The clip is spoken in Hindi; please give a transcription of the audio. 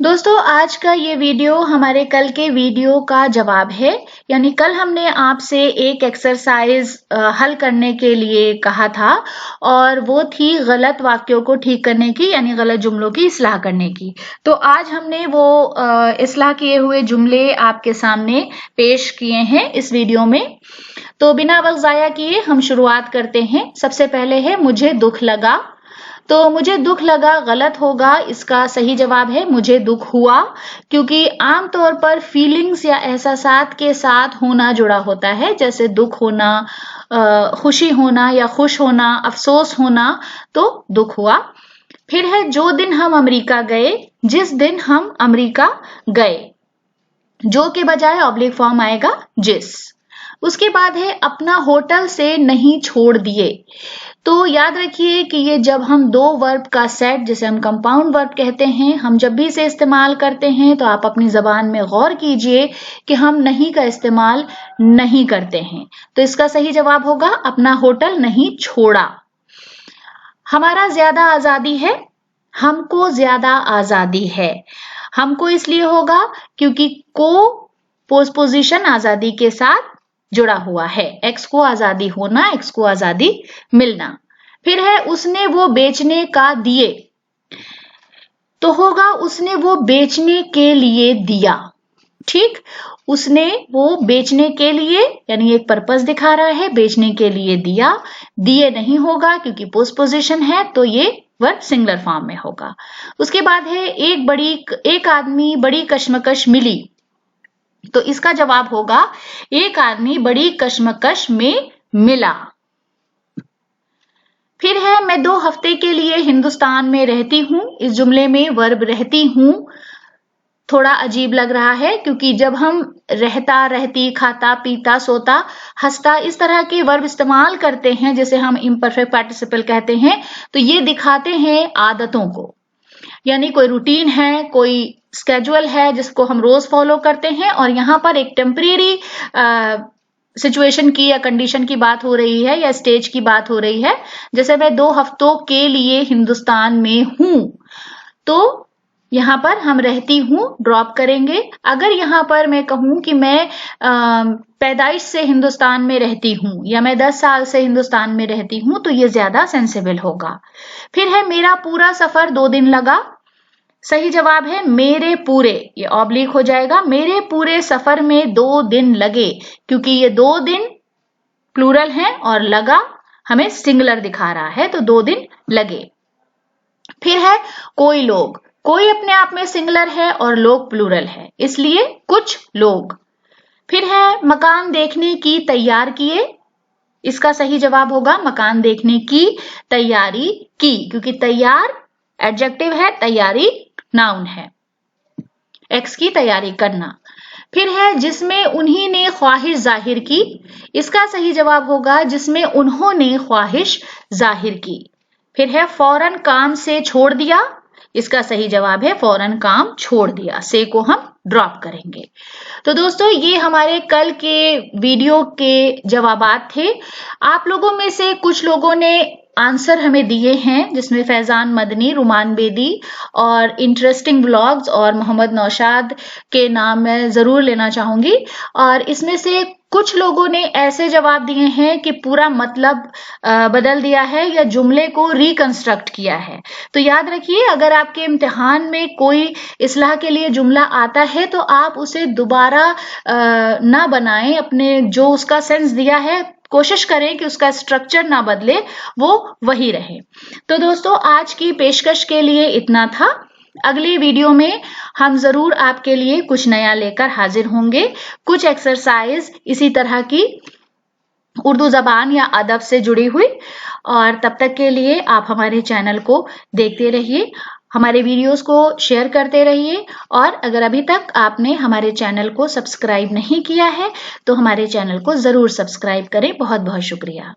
दोस्तों आज का ये वीडियो हमारे कल के वीडियो का जवाब है। यानी कल हमने आपसे एक एक्सरसाइज हल करने के लिए कहा था और वो थी गलत वाक्यों को ठीक करने की, यानी गलत जुमलों की इस्लाह करने की। तो आज हमने वो इस्लाह किए हुए जुमले आपके सामने पेश किए हैं इस वीडियो में। तो बिना वक्त जाया किए हम शुरुआत करते हैं। सबसे पहले है मुझे दुख लगा। तो मुझे दुख लगा गलत होगा, इसका सही जवाब है मुझे दुख हुआ, क्योंकि आमतौर पर फीलिंग्स या एहसासात के साथ होना जुड़ा होता है, जैसे दुख होना, खुशी होना या खुश होना, अफसोस होना, तो दुख हुआ। फिर है जो दिन हम अमेरिका गए, जिस दिन हम अमेरिका गए, जो के बजाय ऑब्लिक फॉर्म आएगा जिस। उसके बाद है अपना होटल से नहीं छोड़ दिए। तो याद रखिए कि ये जब हम दो वर्ब का सेट, जिसे हम कंपाउंड वर्ब कहते हैं, हम जब भी इसे इस्तेमाल करते हैं तो आप अपनी जबान में गौर कीजिए कि हम नहीं का इस्तेमाल नहीं करते हैं। तो इसका सही जवाब होगा अपना होटल नहीं छोड़ा। हमारा ज्यादा आजादी है, हमको ज्यादा आजादी है। हमको इसलिए होगा क्योंकि को पोस्टपोजिशन आजादी के साथ जुड़ा हुआ है। एक्स को आजादी होना, एक्स को आजादी मिलना। फिर है उसने वो बेचने का दिए, तो होगा उसने वो बेचने के लिए दिया। ठीक, उसने वो बेचने के लिए, यानी एक पर्पस दिखा रहा है, बेचने के लिए दिया। दिए नहीं होगा क्योंकि पोस्टपोजिशन है, तो ये वर्ब सिंगुलर फॉर्म में होगा। उसके बाद है एक आदमी बड़ी कश्मकश मिली, तो इसका जवाब होगा एक आदमी बड़ी कश्मकश में मिला। फिर है मैं 2 हफ्ते के लिए हिंदुस्तान में रहती हूं। इस जुमले में वर्ब रहती हूं थोड़ा अजीब लग रहा है, क्योंकि जब हम रहता, रहती, खाता, पीता, सोता, हंसता, इस तरह के वर्ब इस्तेमाल करते हैं जिसे हम इम्परफेक्ट पार्टिसिपल कहते हैं, तो ये दिखाते हैं आदतों को। यानी कोई रूटीन है, कोई स्केड्यूल है जिसको हम रोज फॉलो करते हैं, और यहाँ पर एक टेम्परेरी सिचुएशन की या कंडीशन की बात हो रही है या स्टेज की बात हो रही है। जैसे मैं 2 हफ्तों के लिए हिंदुस्तान में हूं, तो यहाँ पर हम रहती हूं ड्रॉप करेंगे। अगर यहाँ पर मैं कहूं कि मैं पैदाइश से हिंदुस्तान में रहती हूं या मैं 10 साल से हिंदुस्तान में रहती हूं, तो ये ज्यादा सेंसिबल होगा। फिर है मेरा पूरा सफर 2 दिन लगा। सही जवाब है मेरे पूरे, ये ऑब्लिक हो जाएगा, मेरे पूरे सफर में 2 दिन लगे, क्योंकि ये 2 दिन प्लूरल है और लगा हमें सिंगुलर दिखा रहा है, तो 2 दिन लगे। फिर है कोई लोग, कोई अपने आप में सिंगुलर है और लोग प्लूरल है, इसलिए कुछ लोग। फिर है मकान देखने की तैयार किए। इसका सही जवाब होगा मकान देखने की तैयारी की, क्योंकि तैयार एडजेक्टिव है, तैयारी नाउन है, एक्स की तैयारी करना। फिर है जिसमें उन्हीं ने ख्वाहिश जाहिर की। इसका सही जवाब होगा जिसमें उन्होंने ख्वाहिश जाहिर की। फिर है फौरन काम से छोड़ दिया। इसका सही जवाब है फौरन काम छोड़ दिया, से को हम ड्रॉप करेंगे। तो दोस्तों ये हमारे कल के वीडियो के जवाबात थे। आप लोगों में से कुछ लोगों ने आंसर हमें दिए हैं, जिसमें फैजान मदनी, रुमान बेदी और इंटरेस्टिंग ब्लॉग्स और मोहम्मद नौशाद के नाम मैं जरूर लेना चाहूंगी। और इसमें से कुछ लोगों ने ऐसे जवाब दिए हैं कि पूरा मतलब बदल दिया है या जुमले को रिकंस्ट्रक्ट किया है। तो याद रखिए, अगर आपके इम्तिहान में कोई इस्लाह के लिए जुमला आता है तो आप उसे दोबारा ना बनाएं, अपने जो उसका सेंस दिया है कोशिश करें कि उसका स्ट्रक्चर ना बदले, वो वही रहे। तो दोस्तों आज की पेशकश के लिए इतना था। अगली वीडियो में हम जरूर आपके लिए कुछ नया लेकर हाजिर होंगे, कुछ एक्सरसाइज इसी तरह की उर्दू जबान या अदब से जुड़ी हुई। और तब तक के लिए आप हमारे चैनल को देखते रहिए, हमारे वीडियोस को शेयर करते रहिए, और अगर अभी तक आपने हमारे चैनल को सब्सक्राइब नहीं किया है तो हमारे चैनल को जरूर सब्सक्राइब करें। बहुत बहुत शुक्रिया।